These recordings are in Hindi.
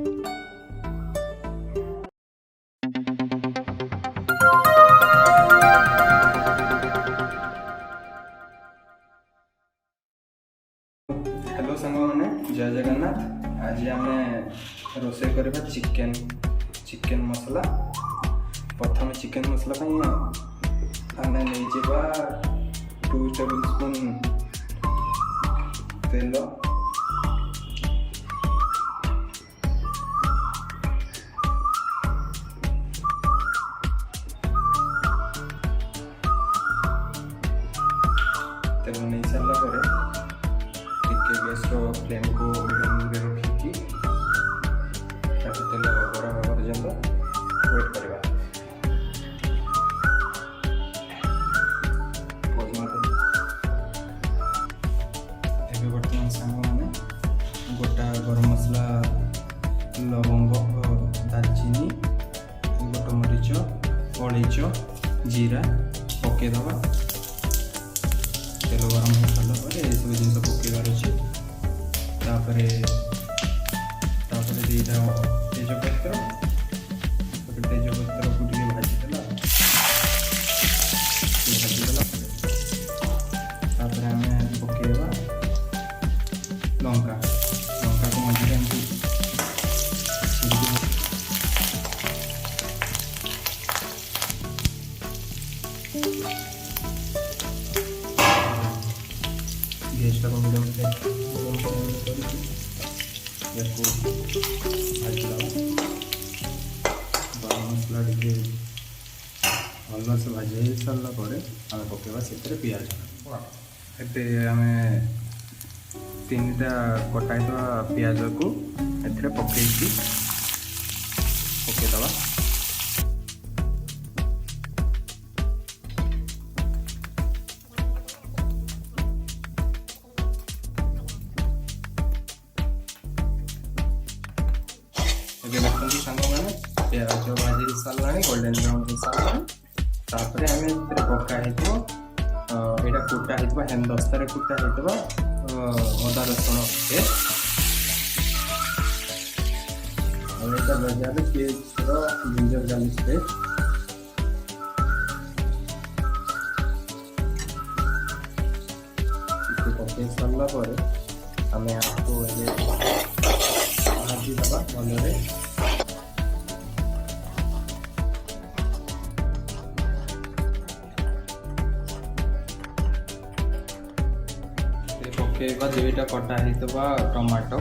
हेलो सांग मैंने जय जगन्नाथ। आज आम रोसे करवा चिकेन मसला। प्रथम चिकेन मसला आम नहीं 2 टेबल स्पून तेल, तेल नहीं सारा पर गैस फ्लेम को मीडियम रखिकी तेल गरम होगा पर्यंत वेट करवा। बर्तमान सांग मैंने गोटा गरम मसला, लवंग, दालचीनी, गोटमरीच, अलैच, जीरा पकईदबा। तेल गरम हो सारा पर ये सब जिन पकईबार अच्छे। दीटा तेजपत्र को टे भाजीदेला। आम पकईवा लंका को मझे गैस को मीडियम गरम मसला टे भल से भाजी सारा पर आम पकईवा से पिज। एते आम 3टा कटाइवा पिज को ए पकईदबा। देखते सांग मैंने प्याज भाजी सारा गोल्डन ब्राउन हो सारा। तापर आम पकाई यहाँ कुटा हो हेमदस्तार कुटा हो अदा रसुण पेस्ट और बजार जिंजर गार्लिक पेस्ट। पकई सारा पर आम आपको भाजीदबा भलरे। पकईवा 2टा कटा होता टमाटो।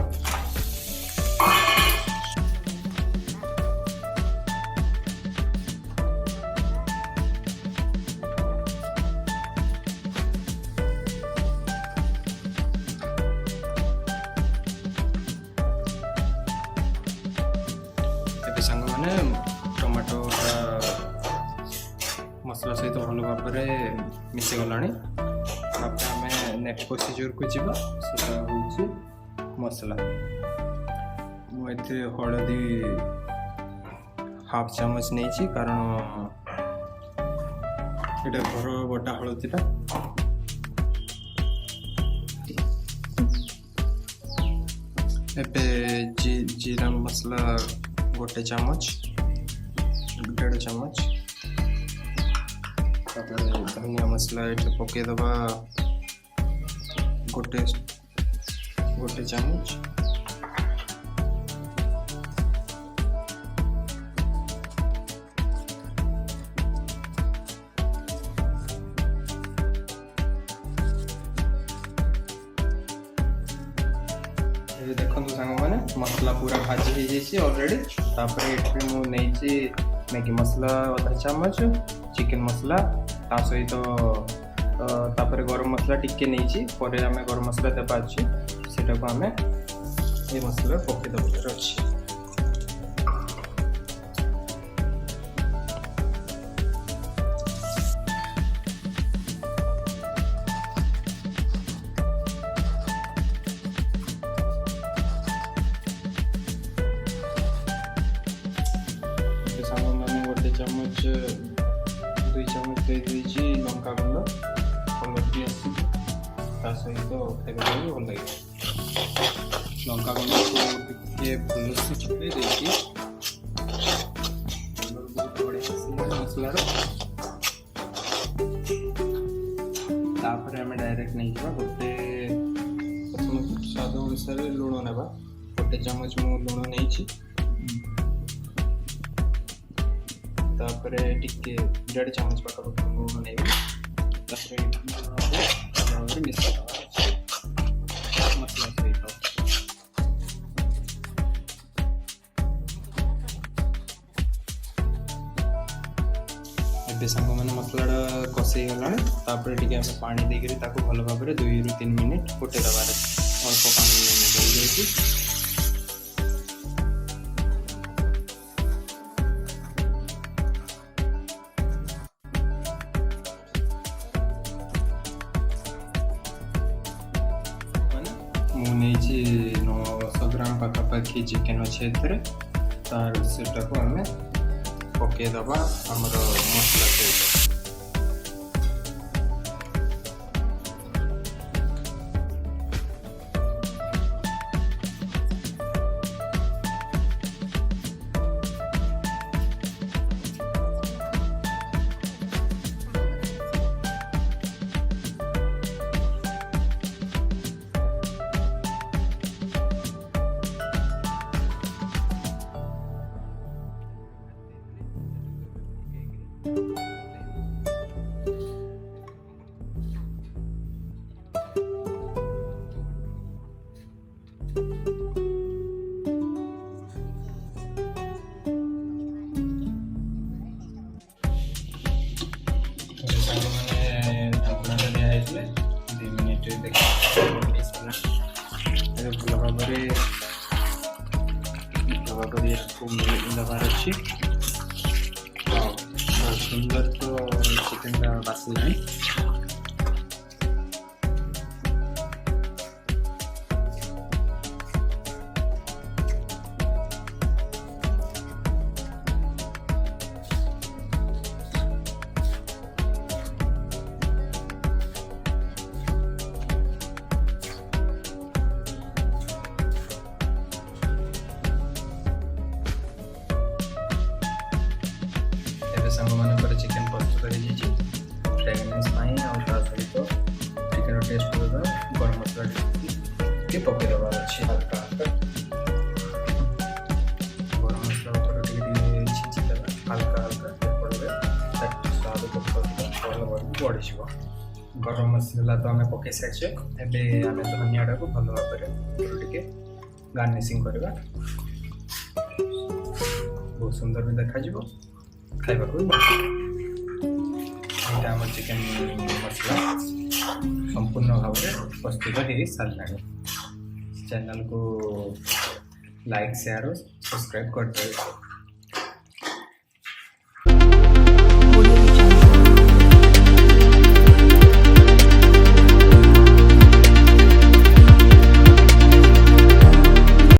सांग मैंने टमाटो मसला सहित भल भाव मिसी गला। आम नेक्स्ट प्रोसीजर को जीवा से मसला। मुझे हलदी हाफ चामच नहीं कारण ये घर बटा हलदीटा। जीरा मसला 1 चामच 1.5 चामच। धनिया मसला ये पकईदबा 1 चामच। देखो सांग मैंने मसला पूरा भाजी हो ऑलरेडी। तापर मुझे मैगी मसला 1/2 चामच, चिकेन मसला ता सहित तापर गरम मसला टिके नहीं पर आम गरम मसला देवा अच्छी से आम ये मसला पकईदबार अच्छी। चामच 2 चामच दे दीजिए लंका गुंड हल्दी सहित खाई भल लगे। लंका गुंड को टिके भलसे चुपे देखिए बहुत बढ़िया मसलार तापर आम डायरेक्ट नहीं जावा गोटे प्रथम स्वाद अनुसार लुण नेबा गोटे चामच मु लुण नहीं तापर टिके 1.5 चामच पाखापाखि लुण नहीं मिसा मसला सहित ଏବେ ସାଙ୍ଗମାନେ ମସଲାଟା କଷେଇ ଗଲାଣି ତାପରେ ଟିକେ ଆମେ ପାଣି ଦେଇକରି ତାକୁ ଭଲ ଭାବରେ 2 ରୁ 3 ମିନିଟ୍ ଫୁଟେଇ ଦେବାର ଅଛି ଅଳ୍ପ ପାଣି ଦେଇଯାଇଛି ମୁଁ ନେଇଛି 900 ଗ୍ରାମ ପାଖାପାଖି ଚିକେନ୍ ଅଛି ଏଥିରେ ତାର ସେଟାକୁ ଆମେ ପକେଇଦେବା ଆମର ମସଲା ସହିତ दबार अच्छी बहुत सुंदर तो चिकन का बासी है ସାଙ୍ଗମାନଙ୍କର ଚିକେନ୍ ପ୍ରସ୍ତୁତ ହେଇଯାଇଛି ଫ୍ରେଗନେନ୍ସ ପାଇଁ ଆଉ ତା ସହିତ ଚିକେନ୍ ଟେଷ୍ଟ କରିବା ଗରମ ମସଲା ଟିକେ ପକେଇଦେବାର ଅଛି ହାଲକା ହାଲକା ଗରମ ମସଲା ଉପରେ ଟିକେ ଛିଞ୍ଚିଦେବା ହାଲକା ହାଲକା ଏପଟରେ ସ୍ୱାଦ ଭଲ ବଢ଼ିଯିବ ଗରମ ମସଲା ତ ଆମେ ପକେଇ ସାରିଛେ ଏବେ ଆମେ ଧନିଆଟାକୁ ଭଲ ଭାବରେ ଟିକେ ଗାର୍ନିସିଂ କରିବା ବହୁତ ସୁନ୍ଦର ବି ଦେଖାଯିବ ଖାଇବାକୁ ଏଇଟା ଆମର ଚିକେନ୍ ମସଲା ସମ୍ପୂର୍ଣ୍ଣ ଭାବରେ ପ୍ରସ୍ତୁତ ହେଇ ସାରିଲାଣି ଚ୍ୟାନେଲକୁ ଲାଇକ୍ ସେୟାର ସବସ୍କ୍ରାଇବ୍ କରିଦେବେ।